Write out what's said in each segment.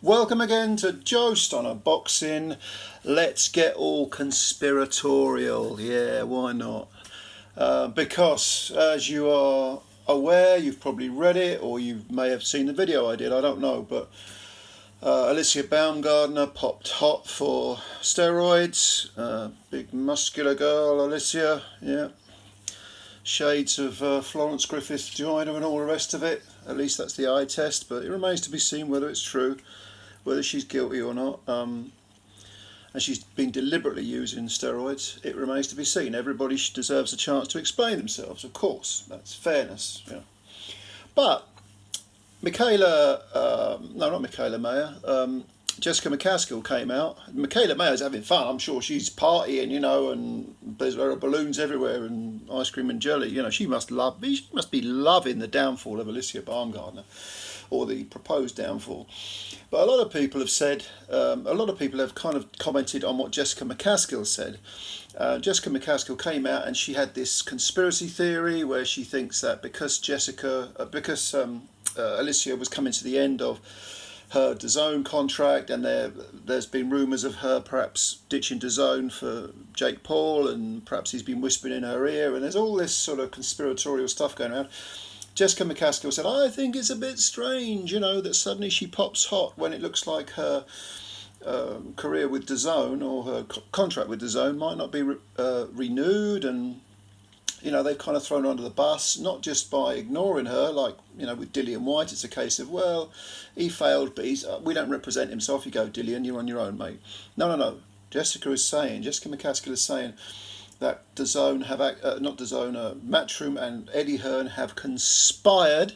Welcome again to Jost on Unboxing. Let's get all conspiratorial. Yeah, why not? Because as you are aware, you've probably read it or you may have seen the video I did, I don't know, but Alycia Baumgardner popped hot for steroids. Big muscular girl, Alycia, yeah. Shades of Florence Griffith Joyner and all the rest of it. At least that's the eye test, but it remains to be seen whether it's true, whether she's guilty or not. And she's been deliberately using steroids. It remains to be seen. Everybody deserves a chance to explain themselves, of course. That's fairness. You know. But Jessica McCaskill came out. Michaela Mayer's having fun. I'm sure she's partying, you know, and there are balloons everywhere and ice cream and jelly. You know, she must be loving the downfall of Alycia Baumgardner, or the proposed downfall. But a lot of people have said, a lot of people have kind of commented on what Jessica McCaskill said. Jessica McCaskill came out and she had this conspiracy theory where she thinks that because Alycia was coming to the end of her DAZN contract, and there's been rumours of her perhaps ditching DAZN for Jake Paul, and perhaps he's been whispering in her ear, and there's all this sort of conspiratorial stuff going around. Jessica McCaskill said, I think it's a bit strange, you know, that suddenly she pops hot when it looks like her career with DAZN, or her contract with DAZN, might not be renewed, and you know, they've kind of thrown her under the bus, not just by ignoring her, like, you know, with Dillian Whyte. It's a case of, well, he failed, but we don't represent him, so off you go, Dillian, you're on your own, mate. No. Jessica McCaskill is saying that Matchroom and Eddie Hearn have conspired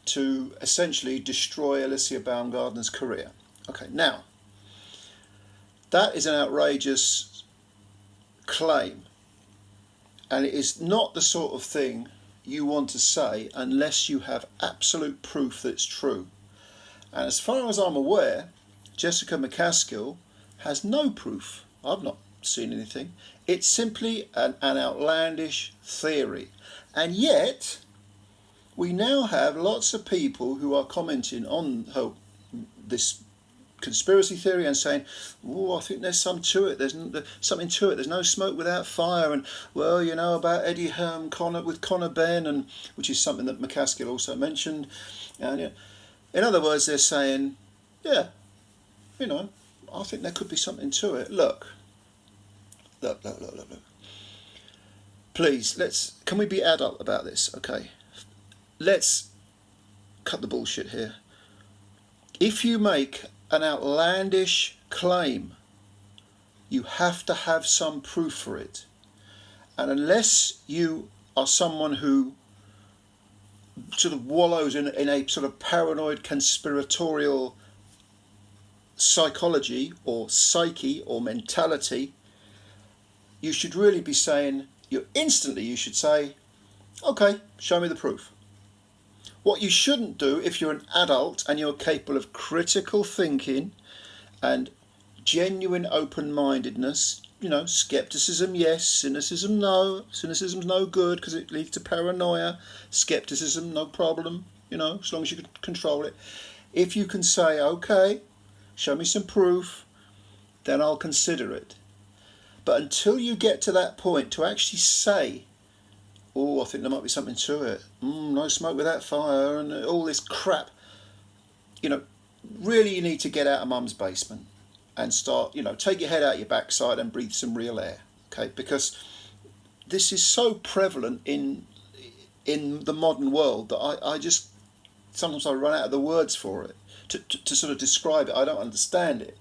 to essentially destroy Alycia Baumgardner's career. Okay, now, that is an outrageous claim. And it is not the sort of thing you want to say unless you have absolute proof that it's true. And as far as I'm aware, Jessica McCaskill has no proof. I've not seen anything. It's simply an outlandish theory. And yet, we now have lots of people who are commenting on this conspiracy theory and saying, oh, I think there's some to it. There's something to it. There's no smoke without fire. And, well, you know, about Eddie Hearn with Conor Benn, and which is something that McCaskill also mentioned. And yeah, in other words, they're saying, yeah, you know, I think there could be something to it. Look. Please, can we be adult about this? Okay. Let's cut the bullshit here. If you make an outlandish claim, you have to have some proof for it. And unless you are someone who sort of wallows in a sort of paranoid conspiratorial psychology or psyche or mentality, you should really be saying, you should say, okay, show me the proof. What you shouldn't do, if you're an adult and you're capable of critical thinking and genuine open-mindedness, you know, skepticism, yes, cynicism, no. Cynicism's no good because it leads to paranoia. Skepticism, no problem, you know, as long as you can control it. If you can say, okay, show me some proof, then I'll consider it. But until you get to that point to actually say, oh, I think there might be something to it. No smoke without fire and all this crap. You know, really you need to get out of mum's basement and start, you know, take your head out your backside and breathe some real air. Okay, because this is so prevalent in the modern world that I just, sometimes I run out of the words for it to sort of describe it. I don't understand it.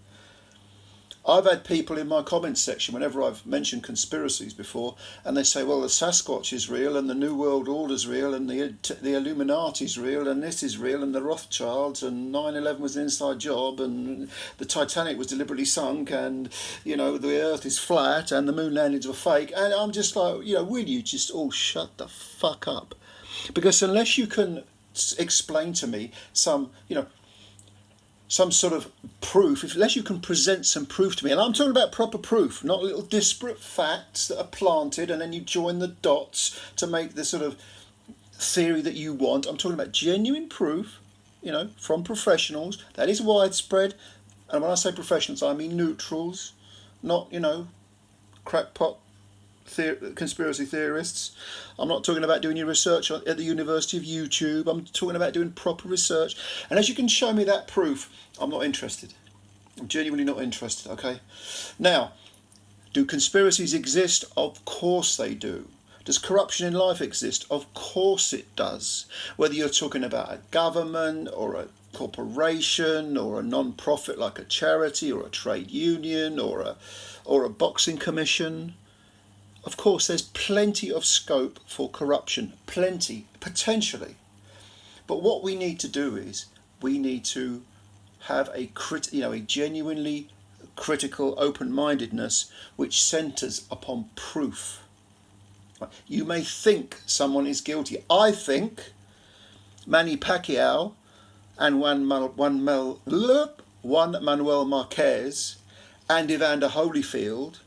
I've had people in my comments section, whenever I've mentioned conspiracies before, and they say, well, the Sasquatch is real, and the New World Order's real, and the Illuminati's real, and this is real, and the Rothschilds, and 9/11 was an inside job, and the Titanic was deliberately sunk, and, you know, the Earth is flat, and the moon landings were fake. And I'm just like, you know, will you just all shut the fuck up? Because unless you can explain to me some sort of proof, unless you can present some proof to me, and I'm talking about proper proof, not little disparate facts that are planted and then you join the dots to make the sort of theory that you want. I'm talking about genuine proof from professionals. That is widespread. And when I say professionals, I mean neutrals, not, crackpot conspiracy theorists. I'm not talking about doing your research at the University of YouTube. I'm talking about doing proper research. And as you can show me that proof, I'm not interested. I'm genuinely not interested, okay? Now, do conspiracies exist? Of course they do. Does corruption in life exist? Of course it does. Whether you're talking about a government or a corporation or a non-profit like a charity or a trade union or a boxing commission, of course there's plenty of scope for corruption, plenty, potentially. But what we need to do is we need to have a genuinely critical open-mindedness which centres upon proof. You may think someone is guilty. I think Manny Pacquiao and Juan Manuel Marquez and Evander Holyfield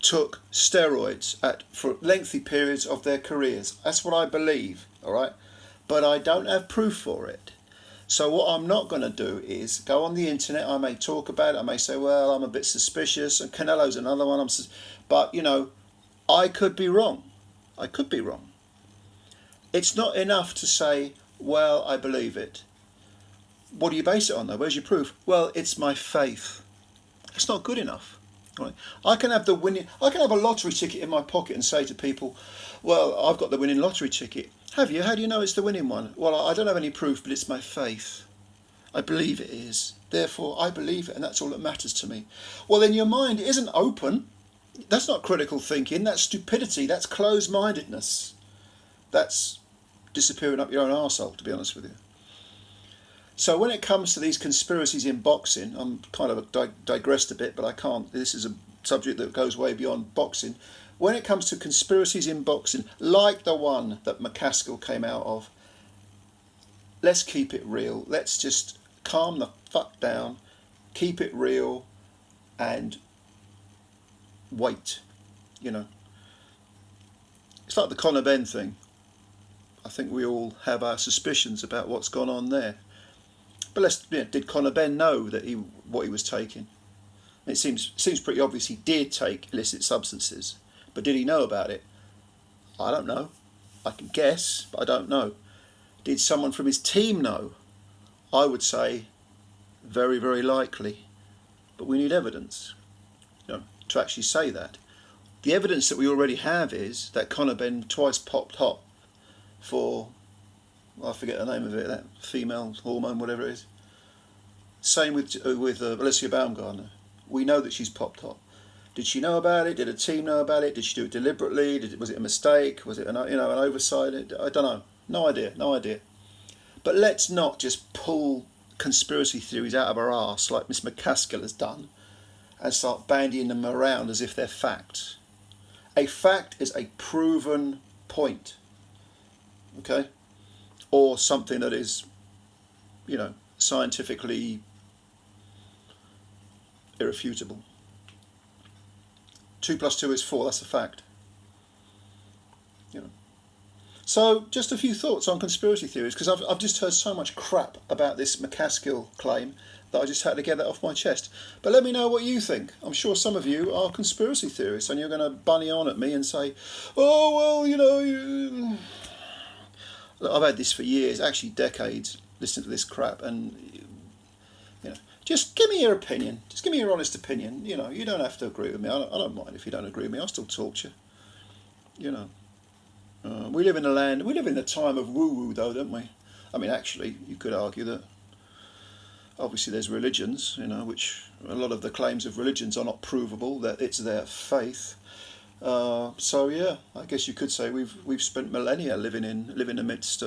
took steroids for lengthy periods of their careers. That's what I believe, all right? But I don't have proof for it. So what I'm not going to do is go on the internet. I may talk about it. I may say, well, I'm a bit suspicious. And Canelo's another one. But, I could be wrong. I could be wrong. It's not enough to say, well, I believe it. What do you base it on, though? Where's your proof? Well, it's my faith. It's not good enough. Right? I can have a lottery ticket in my pocket and say to people, well, I've got the winning lottery ticket. Have you? How do you know it's the winning one? Well, I don't have any proof, but it's my faith. I believe it is. Therefore, I believe it, and that's all that matters to me. Well, then your mind isn't open. That's not critical thinking. That's stupidity. That's closed-mindedness. That's disappearing up your own arsehole, to be honest with you. So when it comes to these conspiracies in boxing, I'm kind of digressed a bit, but I can't. This is a subject that goes way beyond boxing. When it comes to conspiracies in boxing, like the one that McCaskill came out of, let's keep it real. Let's just calm the fuck down, keep it real, and wait. It's like the Conor Benn thing. I think we all have our suspicions about what's gone on there. But did Conor Benn know that what he was taking? It seems pretty obvious he did take illicit substances, but did he know about it? I don't know. I can guess, but I don't know. Did someone from his team know? I would say very, very likely, but we need evidence, to actually say that. The evidence that we already have is that Conor Benn twice popped hot for, I forget the name of it, that female hormone, whatever it is. Same with Alycia Baumgardner. We know that she's popped hot. Did she know about it? Did her team know about it? Did she do it deliberately? Was it a mistake? Was it an oversight? I don't know. No idea. But let's not just pull conspiracy theories out of our arse like Miss McCaskill has done and start bandying them around as if they're facts. A fact is a proven point, okay? Or something that is, scientifically irrefutable. 2 + 2 is 4, that's a fact. So just a few thoughts on conspiracy theories, because I've just heard so much crap about this McCaskill claim that I just had to get that off my chest. But let me know what you think. I'm sure some of you are conspiracy theorists and you're going to bunny on at me and say, oh, well, I've had this for years, actually decades, listening to this crap, and just give me your opinion. Just give me your honest opinion. You don't have to agree with me. I don't mind if you don't agree with me. I'll still talk to you. We live in a time of woo-woo, though, don't we? I mean, actually, you could argue that obviously there's religions, which a lot of the claims of religions are not provable, that it's their faith. So yeah, I guess you could say we've spent millennia living amidst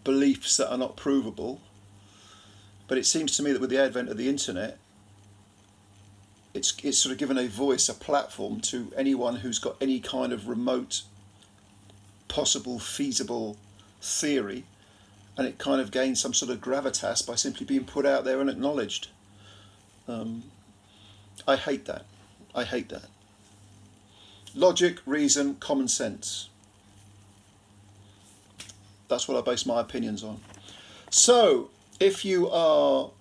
beliefs that are not provable. But it seems to me that with the advent of the internet, it's sort of given a voice, a platform to anyone who's got any kind of remote, possible, feasible theory, and it kind of gains some sort of gravitas by simply being put out there and acknowledged. I hate that. Logic, reason, common sense. That's what I base my opinions on. So, if you are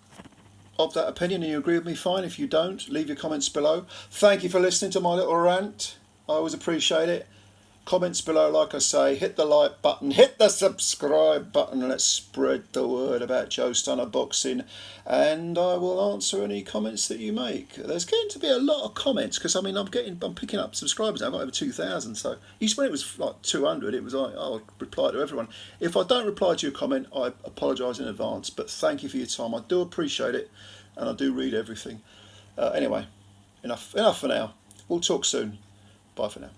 of that opinion and you agree with me, fine. If you don't, leave your comments below. Thank you for listening to my little rant. I always appreciate it. Comments below, like I say, hit the like button, hit the subscribe button, and let's spread the word about Joe Stunner Boxing, and I will answer any comments that you make. There's getting to be a lot of comments, because I mean I'm picking up subscribers now. I've got over 2,000, so used when it was like 200, it was like I'll reply to everyone. If I don't reply to your comment, I apologise in advance, but thank you for your time. I do appreciate it, and I do read everything. Anyway, enough for now. We'll talk soon. Bye for now.